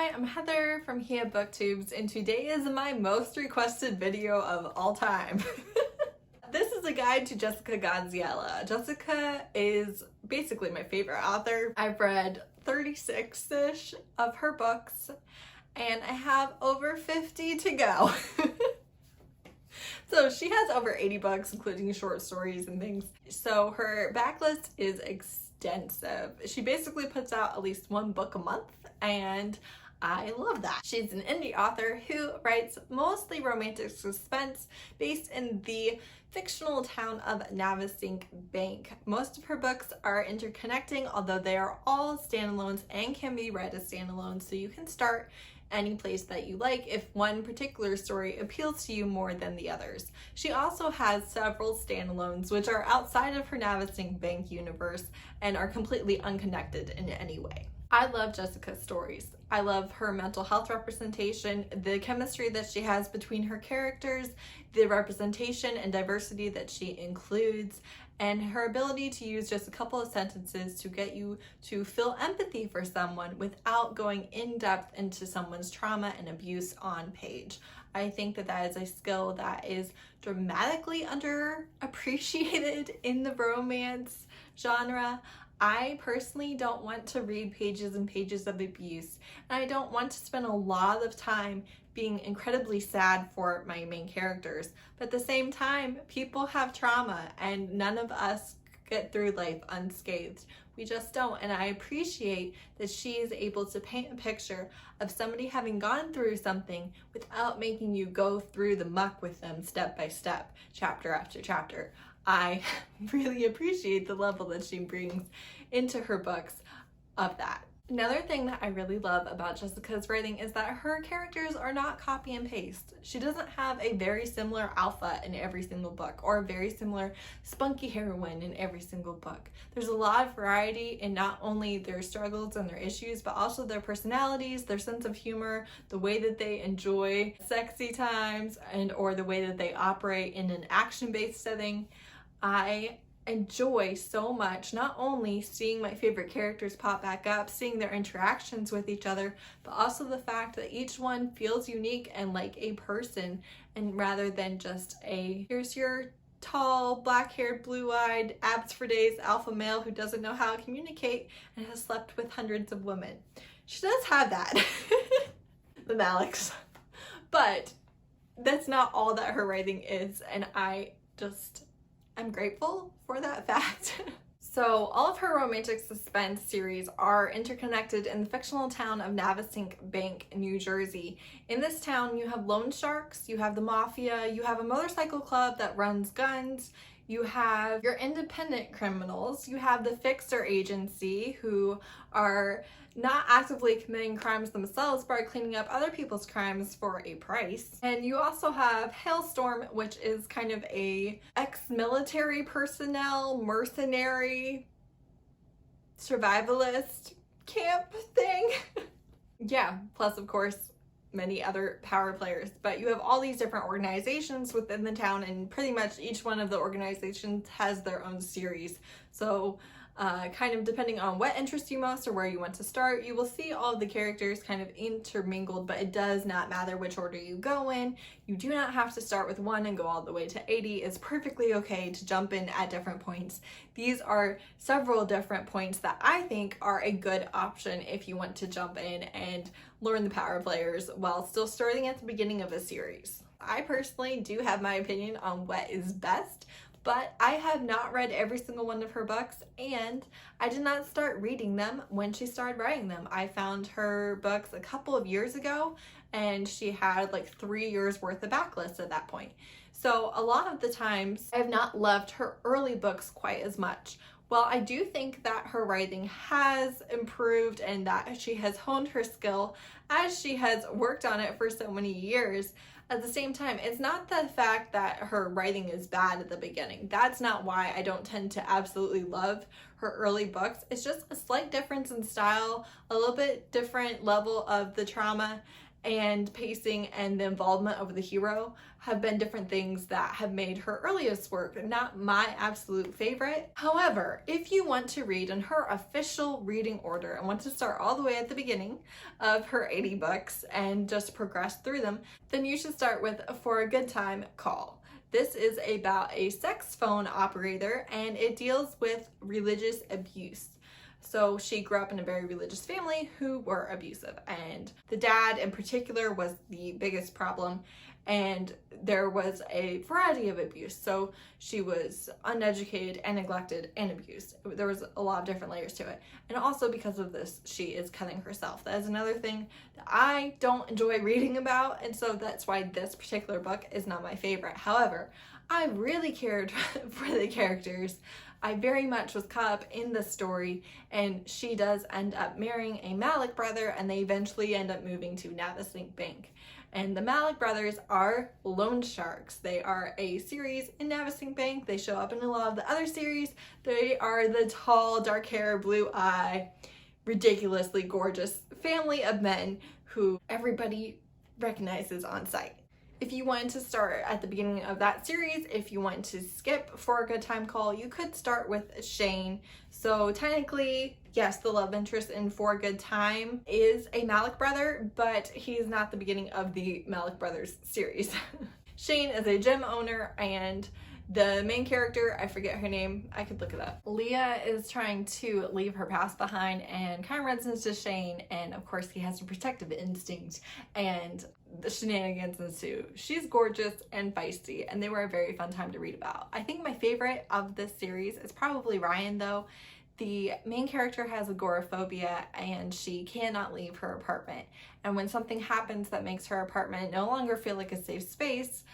Hi, I'm Heather from Here Booktubes, and today is my most requested video of all time. This is a guide to Jessica Gadziala. Jessica is basically my favorite author. I've read 36-ish of her books, and I have over 50 to go. So she has over 80 books, including short stories and things. So her backlist is extensive. She basically puts out at least one book a month, and I love that. She's an indie author who writes mostly romantic suspense based in the fictional town of Navesink Bank. Most of her books are interconnecting, although they are all standalones and can be read as standalones, so you can start any place that you like if one particular story appeals to you more than the others. She also has several standalones which are outside of her Navesink Bank Universe and are completely unconnected in any way. I love Jessica's stories. I love her mental health representation, the chemistry that she has between her characters, the representation and diversity that she includes, and her ability to use just a couple of sentences to get you to feel empathy for someone without going in depth into someone's trauma and abuse on page. I think that that is a skill that is dramatically underappreciated in the romance genre. I personally don't want to read pages and pages of abuse, and I don't want to spend a lot of time being incredibly sad for my main characters. But at the same time, people have trauma and none of us get through life unscathed. We just don't. And I appreciate that she is able to paint a picture of somebody having gone through something without making you go through the muck with them step by step, chapter after chapter. I really appreciate the level that she brings into her books of that. Another thing that I really love about Jessica's writing is that her characters are not copy and paste. She doesn't have a very similar alpha in every single book or a very similar spunky heroine in every single book. There's a lot of variety in not only their struggles and their issues, but also their personalities, their sense of humor, the way that they enjoy sexy times, and or the way that they operate in an action-based setting. I enjoy so much not only seeing my favorite characters pop back up, seeing their interactions with each other, but also the fact that each one feels unique and like a person, and rather than just a here's your tall, black-haired, blue-eyed, abs for days alpha male who doesn't know how to communicate and has slept with hundreds of women. She does have that. The Maleks. But that's not all that her writing is, and I'm grateful for that fact. So all of her romantic suspense series are interconnected in the fictional town of Navesink Bank, New Jersey. In this town, you have loan sharks, you have the Mafia, you have a motorcycle club that runs guns, you have your independent criminals, you have the fixer agency who are not actively committing crimes themselves but are cleaning up other people's crimes for a price. And you also have Hailstorm, which is kind of a ex-military personnel, mercenary, survivalist camp thing. Yeah, plus of course many other power players, but you have all these different organizations within the town, and pretty much each one of the organizations has their own series. So kind of depending on what interests you most or where you want to start, you will see all of the characters kind of intermingled, but it does not matter which order you go in. You do not have to start with 1 and go all the way to 80. It's perfectly okay to jump in at different points. These are several different points that I think are a good option if you want to jump in and learn the power players while still starting at the beginning of a series. I personally do have my opinion on what is best, but I have not read every single one of her books, and I did not start reading them when she started writing them. I found her books a couple of years ago, and she had like 3 years worth of backlist at that point. So a lot of the times I have not loved her early books quite as much. While I do think that her writing has improved and that she has honed her skill as she has worked on it for so many years, at the same time, it's not the fact that her writing is bad at the beginning. That's not why I don't tend to absolutely love her early books. It's just a slight difference in style, a little bit different level of the trauma, and pacing and the involvement of the hero have been different things that have made her earliest work not my absolute favorite. However, if you want to read in her official reading order and want to start all the way at the beginning of her 80 books and just progress through them, then you should start with For a Good Time Call. This is about a sex phone operator, and it deals with religious abuse. So she grew up in a very religious family who were abusive, and the dad in particular was the biggest problem, and there was a variety of abuse. So she was uneducated and neglected and abused. There was a lot of different layers to it. And also because of this, she is cutting herself. That is another thing that I don't enjoy reading about, and so that's why this particular book is not my favorite. However, I really cared for the characters. I very much was caught up in the story, and she does end up marrying a Malek brother, and they eventually end up moving to Navesink Bank. And the Malek Brothers are loan sharks. They are a series in Navesink Bank. They show up in a lot of the other series. They are the tall, dark hair, blue eye, ridiculously gorgeous family of men who everybody recognizes on sight. If you wanted to start at the beginning of that series, if you want to skip For a Good Time Call, you could start with Shane. So technically, yes, the love interest in For a Good Time is a Malek brother, but he is not the beginning of the Malek Brothers series. Shane is a gym owner, and the main character, I forget her name, I could look it up. Leah is trying to leave her past behind and kind of runs into Shane, and of course he has a protective instinct, and the shenanigans ensue. She's gorgeous and feisty, and they were a very fun time to read about. I think my favorite of this series is probably Ryan, though. The main character has agoraphobia, and she cannot leave her apartment. And when something happens that makes her apartment no longer feel like a safe space,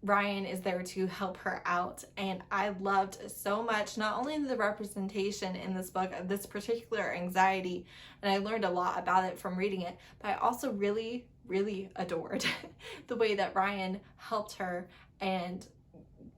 Ryan is there to help her out. And I loved so much not only the representation in this book of this particular anxiety, and I learned a lot about it from reading it, but I also really adored the way that Ryan helped her and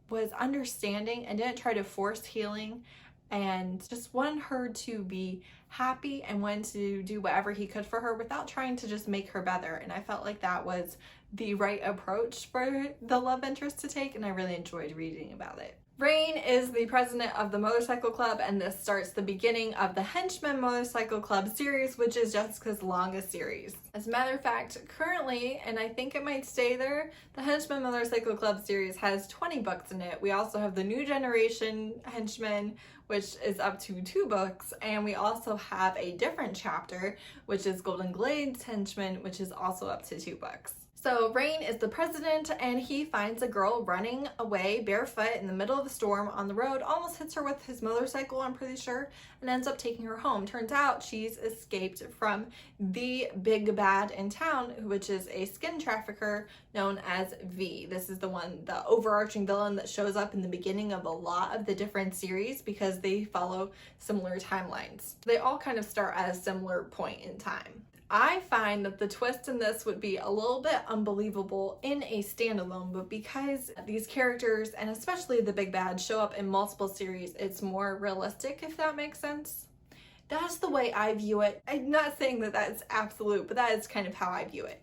was understanding and didn't try to force healing, and just wanted her to be happy and wanted to do whatever he could for her without trying to just make her better. And I felt like that was the right approach for the love interest to take, and I really enjoyed reading about it. Rain is the president of the motorcycle club, and this starts the beginning of the Henchman Motorcycle Club series, which is Jessica's longest series. As a matter of fact, currently, and I think it might stay there, the Henchman Motorcycle Club series has 20 books in it. We also have the New Generation Henchman, which is up to 2 books, and we also have a different chapter, which is Golden Glades Henchman, which is also up to 2 books. So Rain is the president, and he finds a girl running away barefoot in the middle of a storm on the road, almost hits her with his motorcycle, I'm pretty sure, and ends up taking her home. Turns out she's escaped from the big bad in town, which is a skin trafficker known as V. This is the overarching villain that shows up in the beginning of a lot of the different series because they follow similar timelines. They all kind of start at a similar point in time. I find that the twist in this would be a little bit unbelievable in a standalone, but because these characters, and especially the big bad, show up in multiple series, it's more realistic, if that makes sense. That's the way I view it. I'm not saying that that's absolute, but that is kind of how I view it.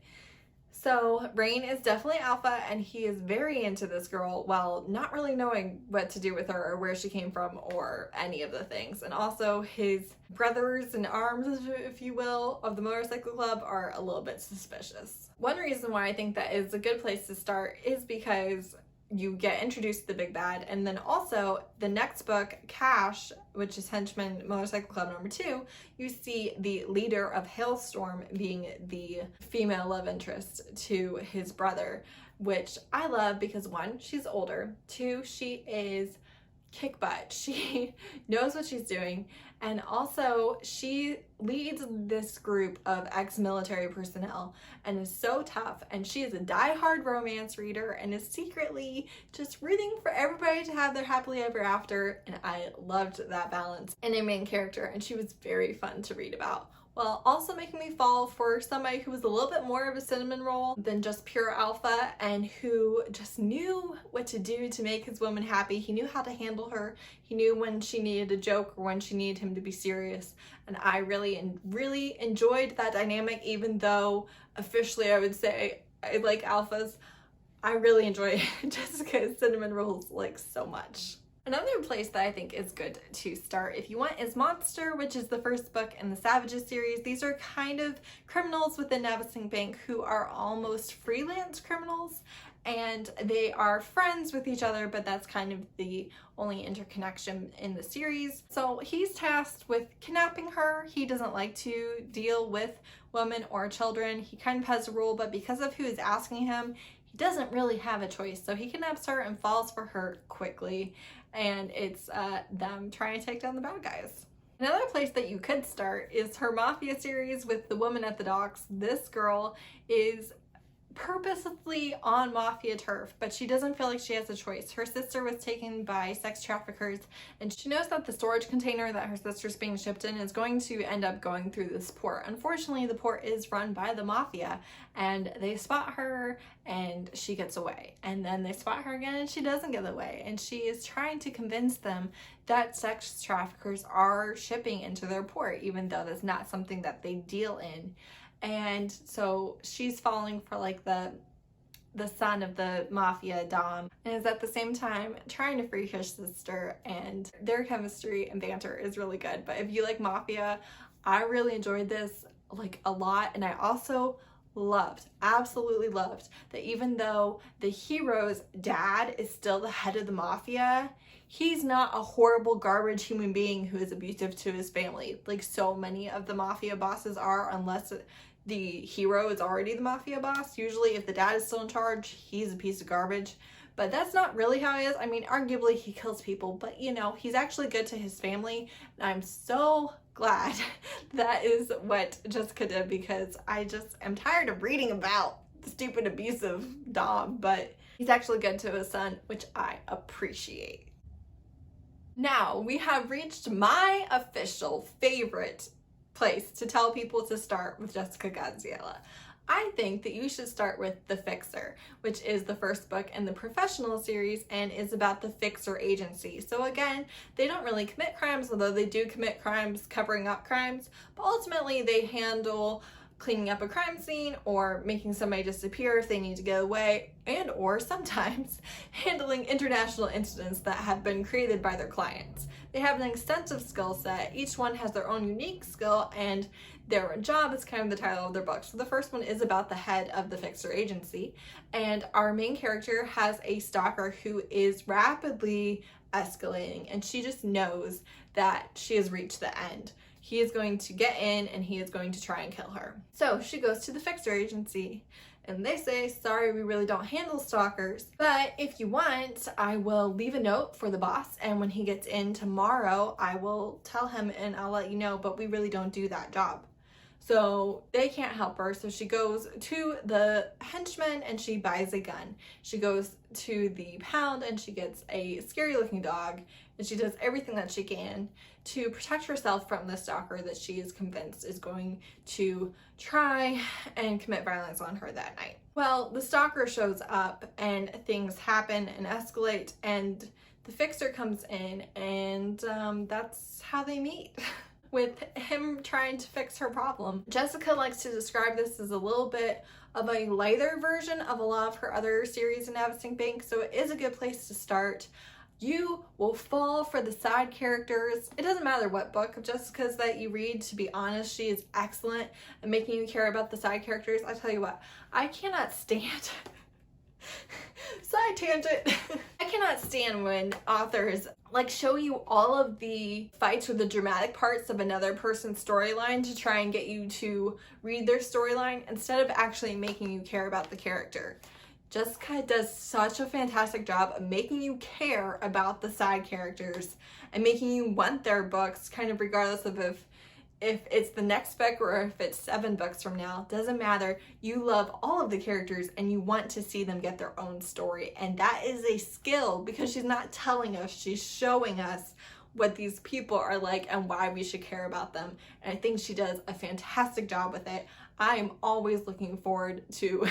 So Rain is definitely alpha, and he is very into this girl while not really knowing what to do with her or where she came from or any of the things. And also his brothers in arms, if you will, of the motorcycle club are a little bit suspicious. One reason why I think that is a good place to start is because you get introduced to the big bad, and then also the next book, Cash, which is Henchman Motorcycle Club number 2, you see the leader of Hailstorm being the female love interest to his brother, which I love because 1, she's older, 2, she is kick butt. She knows what she's doing, and also she leads this group of ex-military personnel and is so tough, and she is a die-hard romance reader and is secretly just rooting for everybody to have their happily ever after, and I loved that balance in a main character, and she was very fun to read about. while also making me fall for somebody who was a little bit more of a cinnamon roll than just pure alpha, and who just knew what to do to make his woman happy. He knew how to handle her. He knew when she needed a joke or when she needed him to be serious. And I really enjoyed that dynamic, even though officially I would say I like alphas. I really enjoy Jessica's cinnamon rolls like so much. Another place that I think is good to start if you want is Monster, which is the first book in the Savages series. These are kind of criminals within Navesink Bank who are almost freelance criminals, and they are friends with each other, but that's kind of the only interconnection in the series. So he's tasked with kidnapping her. He doesn't like to deal with women or children. He kind of has a rule, but because of who is asking him, he doesn't really have a choice. So he kidnaps her and falls for her quickly. And it's them trying to take down the bad guys. Another place that you could start is her Mafia series with the woman at the docks. This girl is purposefully on Mafia turf, but she doesn't feel like she has a choice. Her sister was taken by sex traffickers, and she knows that the storage container that her sister's being shipped in is going to end up going through this port. Unfortunately, the port is run by the Mafia, and they spot her and she gets away. And then they spot her again and she doesn't get away. And she is trying to convince them that sex traffickers are shipping into their port, even though that's not something that they deal in. And so she's falling for like the son of the Mafia, Dom, and is at the same time trying to free his sister, and their chemistry and banter is really good. But if you like Mafia, I really enjoyed this like a lot. And I also absolutely loved that even though the hero's dad is still the head of the Mafia, he's not a horrible garbage human being who is abusive to his family like so many of the Mafia bosses are, unless the hero is already the Mafia boss. Usually if the dad is still in charge, he's a piece of garbage. But that's not really how he is. I mean, arguably he kills people, but you know, he's actually good to his family. And I'm so glad that is what Jessica did, because I just am tired of reading about the stupid abusive Dom, but he's actually good to his son, which I appreciate. Now we have reached my official favorite place to tell people to start with Jessica Gadziala. I think that you should start with The Fixer, which is the first book in the professional series and is about the Fixer agency. So again, they don't really commit crimes, although they do commit crimes covering up crimes, but ultimately they handle cleaning up a crime scene or making somebody disappear if they need to get away, and or sometimes handling international incidents that have been created by their clients. They have an extensive skill set. Each one has their own unique skill, and their job is kind of the title of their book. So the first one is about the head of the Fixer agency, and our main character has a stalker who is rapidly escalating, and she just knows that she has reached the end. He is going to get in and he is going to try and kill her. So she goes to the Fixer agency and they say, sorry, we really don't handle stalkers, but if you want, I will leave a note for the boss, and when he gets in tomorrow, I will tell him and I'll let you know, but we really don't do that job. So they can't help her. So she goes to the henchman and she buys a gun. She goes to the pound and she gets a scary looking dog, and she does everything that she can to protect herself from the stalker that she is convinced is going to try and commit violence on her that night. Well, the stalker shows up and things happen and escalate, and the Fixer comes in, and that's how they meet. With him trying to fix her problem. Jessica likes to describe this as a little bit of a lighter version of a lot of her other series in Navesink Bank, so it is a good place to start. You will fall for the side characters. It doesn't matter what book of Jessica's that you read, to be honest, she is excellent at making you care about the side characters. I tell you what, I cannot stand side tangent. I cannot stand when authors like show you all of the fights or the dramatic parts of another person's storyline to try and get you to read their storyline instead of actually making you care about the character. Jessica does such a fantastic job of making you care about the side characters and making you want their books, kind of regardless of if it's the next book or if it's 7 books from now. Doesn't matter. You love all of the characters and you want to see them get their own story. And that is a skill, because she's not telling us, she's showing us what these people are like and why we should care about them. And I think she does a fantastic job with it. I am always looking forward to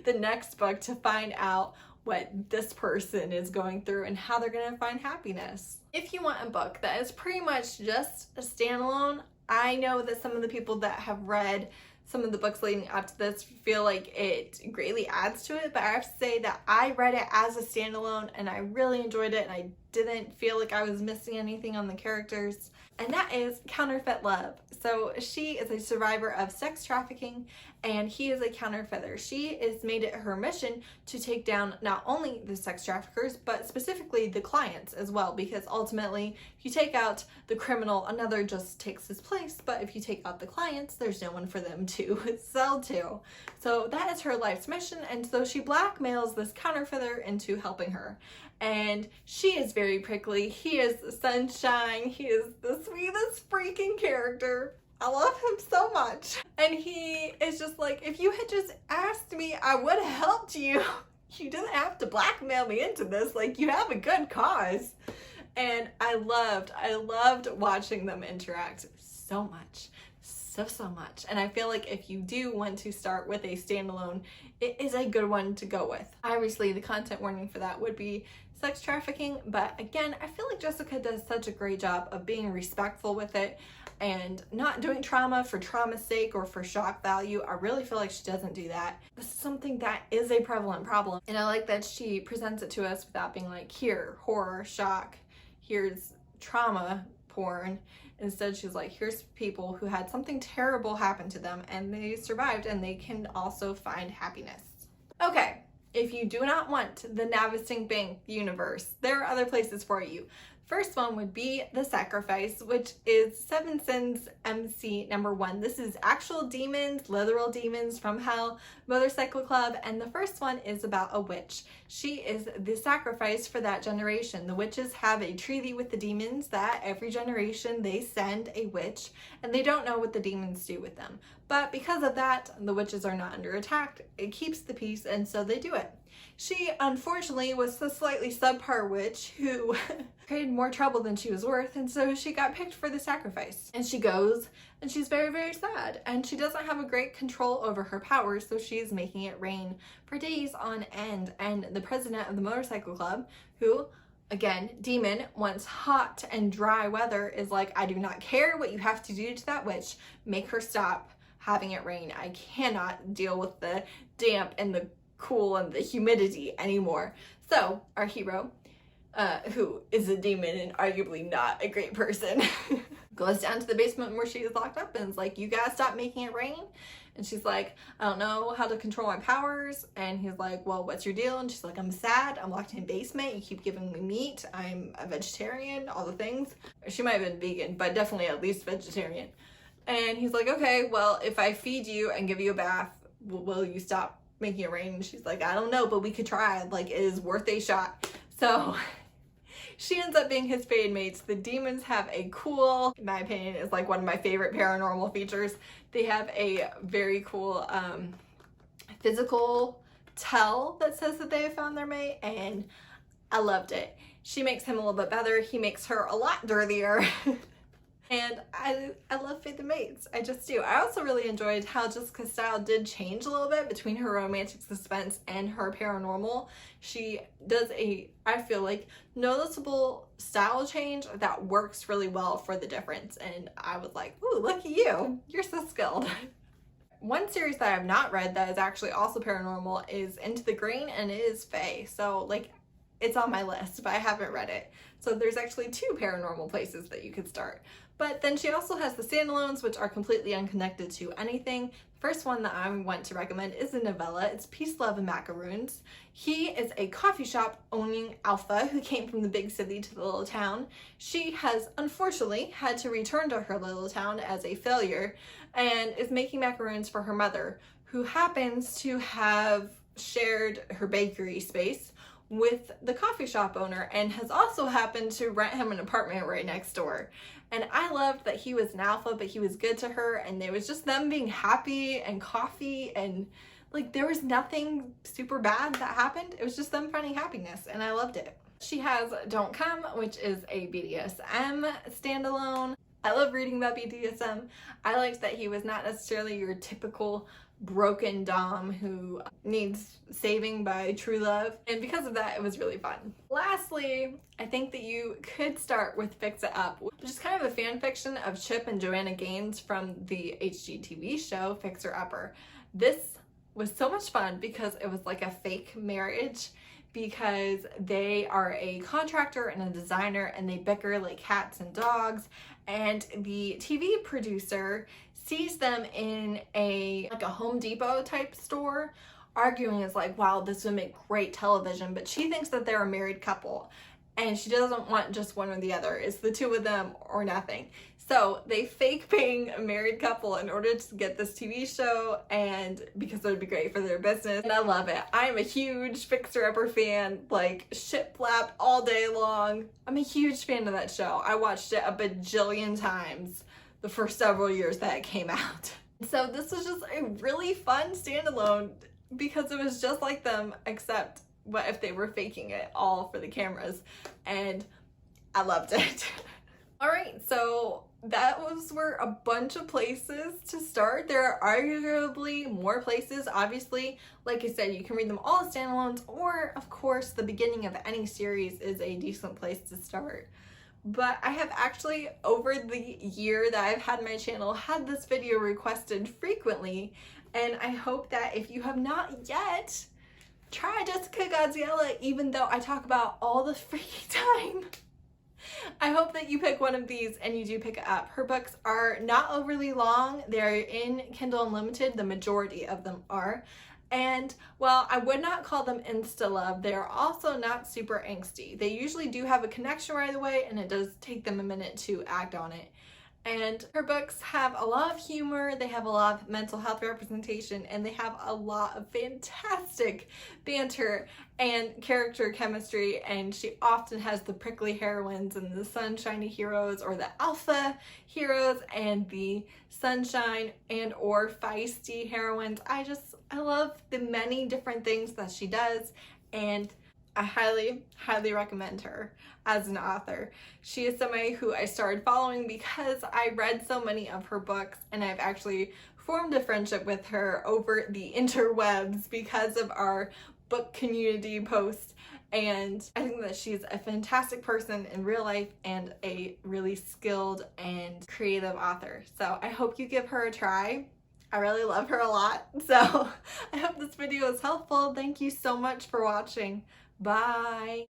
the next book to find out what this person is going through and how they're going to find happiness. If you want a book that is pretty much just a standalone, I know that some of the people that have read some of the books leading up to this feel like it greatly adds to it, but I have to say that I read it as a standalone and I really enjoyed it, and I didn't feel like I was missing anything on the characters. And that is Counterfeit Love. So she is a survivor of sex trafficking and he is a counterfeiter. She has made it her mission to take down not only the sex traffickers, but specifically the clients as well, because ultimately if you take out the criminal, another just takes his place, but if you take out the clients, there's no one for them to sell to. So that is her life's mission, and so she blackmails this counterfeiter into helping her. And she is very prickly. He is the sunshine. He is the sweetest freaking character. I love him so much. And he is just like, if you had just asked me, I would have helped you. You didn't have to blackmail me into this. Like, you have a good cause. And I loved watching them interact so much. So much. And I feel like if you do want to start with a standalone, it is a good one to go with. Obviously, the content warning for that would be sex trafficking, but again, I feel like Jessica does such a great job of being respectful with it and not doing trauma for trauma's sake or for shock value. I really feel like she doesn't do that. This is something that is a prevalent problem, and I like that she presents it to us without being like, here, horror, shock, here's trauma porn. Instead, she's like, here's people who had something terrible happen to them and they survived, and they can also find happiness. Okay, if you do not want the Navesink Bank Universe, there are other places for you. First one would be The Sacrifice, which is Seven Sins MC #1. This is actual demons, literal demons from hell, motorcycle club, and the first one is about a witch. She is the sacrifice for that generation. The witches have a treaty with the demons that every generation they send a witch, and they don't know what the demons do with them. But because of that, the witches are not under attack. It keeps the peace, and so they do it. She, unfortunately, was the slightly subpar witch who created more trouble than she was worth, and so she got picked for the sacrifice. And she goes, and she's very, very sad, and she doesn't have a great control over her powers, so she's making it rain for days on end. And the president of the motorcycle club, who, again, demon, wants hot and dry weather, is like, I do not care what you have to do to that witch. Make her stop having it rain. I cannot deal with the damp and the cool and the humidity anymore. So our hero, who is a demon and arguably not a great person, goes down to the basement where she is locked up and is like, you gotta stop making it rain. And she's like, I don't know how to control my powers. And he's like, well, what's your deal? And she's like, I'm sad, I'm locked in a basement, you keep giving me meat, I'm a vegetarian, all the things. She might have been vegan, but definitely at least vegetarian. And he's like, okay, well, if I feed you and give you a bath, will you stop making it rain? And she's like, I don't know, but we could try. Like, it is worth a shot. So she ends up being his fade mates. The demons have a cool, in my opinion, is like one of my favorite paranormal features. They have a very cool physical tell that says that they have found their mate, and I loved it. She makes him a little bit better. He makes her a lot dirtier. And I love Fade the Mates. I just do. I also really enjoyed how Jessica's style did change a little bit between her romantic suspense and her paranormal. She does a, I feel like, noticeable style change that works really well for the difference. And I was like, ooh, look at you. You're so skilled. One series that I have not read that is actually also paranormal is Into the Green, and it is Fae. So, like, it's on my list, but I haven't read it. So there's actually 2 paranormal places that you could start. But then she also has the standalones, which are completely unconnected to anything. The first one that I want to recommend is a novella. It's Peace, Love, and Macaroons. He is a coffee shop owning alpha who came from the big city to the little town. She has unfortunately had to return to her little town as a failure and is making macaroons for her mother, who happens to have shared her bakery space with the coffee shop owner and has also happened to rent him an apartment right next door. And I loved that he was an alpha, but he was good to her, and it was just them being happy and coffee, and like there was nothing super bad that happened. It was just them finding happiness, and I loved it. She has Don't Come, which is a BDSM standalone. I love reading about BDSM. I liked that he was not necessarily your typical broken dom who needs saving by true love, and because of that it was really fun. Lastly, I think that you could start with Fix It Up, which is kind of a fan fiction of Chip and Joanna Gaines from the HGTV show Fixer Upper. This was so much fun because it was like a fake marriage, because they are a contractor and a designer and they bicker like cats and dogs, and the TV producer sees them in a Home Depot type store arguing. Is like, wow, this would make great television, but she thinks that they're a married couple and she doesn't want just one or the other. It's the two of them or nothing. So they fake being a married couple in order to get this TV show, and because it would be great for their business. And I love it. I'm a huge Fixer Upper fan, like shiplap all day long. I'm a huge fan of that show. I watched it a bajillion times the first several years that it came out. So this was just a really fun standalone because it was just like them, except what if they were faking it all for the cameras, and I loved it. All right, so that were a bunch of places to start. There are arguably more places. Obviously, like I said, you can read them all as standalones, or of course the beginning of any series is a decent place to start. But I have actually, over the year that I've had my channel, had this video requested frequently, and I hope that if you have not yet, try Jessica Gadziala, even though I talk about all the freaking time. I hope that you pick one of these and you do pick it up. Her books are not overly long. They're in Kindle Unlimited, the majority of them are. And while I would not call them insta-love, they are also not super angsty. They usually do have a connection right away, and it does take them a minute to act on it. And her books have a lot of humor, they have a lot of mental health representation, and they have a lot of fantastic banter and character chemistry, and she often has the prickly heroines and the sunshiny heroes, or the alpha heroes and the sunshine and or feisty heroines. I love the many different things that she does, and I highly recommend her as an author. She is somebody who I started following because I read so many of her books, and I've actually formed a friendship with her over the interwebs because of our book community posts. And I think that she's a fantastic person in real life and a really skilled and creative author. So I hope you give her a try. I really love her a lot. So I hope this video is helpful. Thank you so much for watching. Bye.